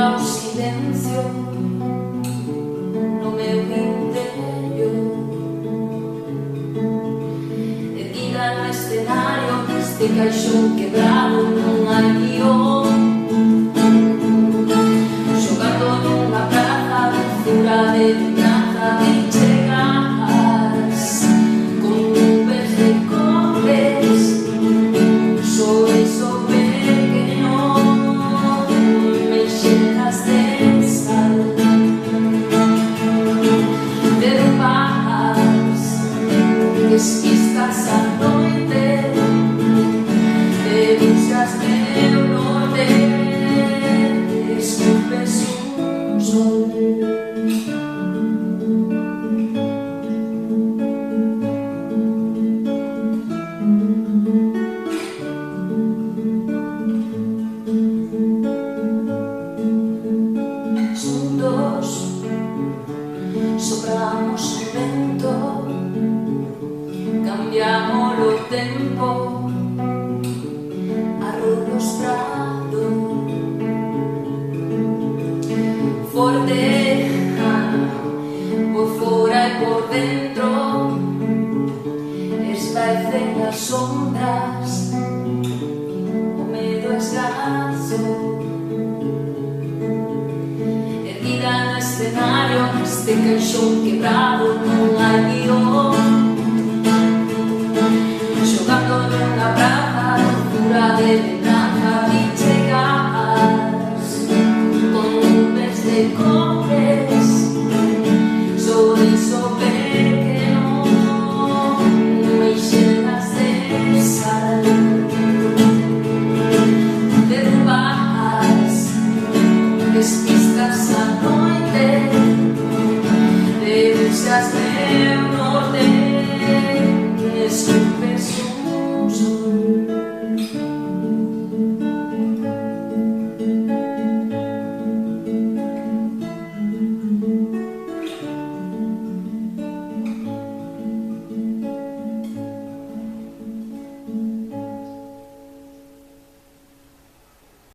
ao silencio no meu interior. Erguida no escenario deste caixón quebrado non hai guión, xogando nunha praza de fura de venganza de chegas con nubes de cores. Soy so pequeño, me llenas de sal, de paz, despistas a noite, de buscas meu norte, esculpes un sol. Sopramos o vento, cambiamos o tempo, arrolos prado, forte, por fora e por dentro, esvaecen as sombras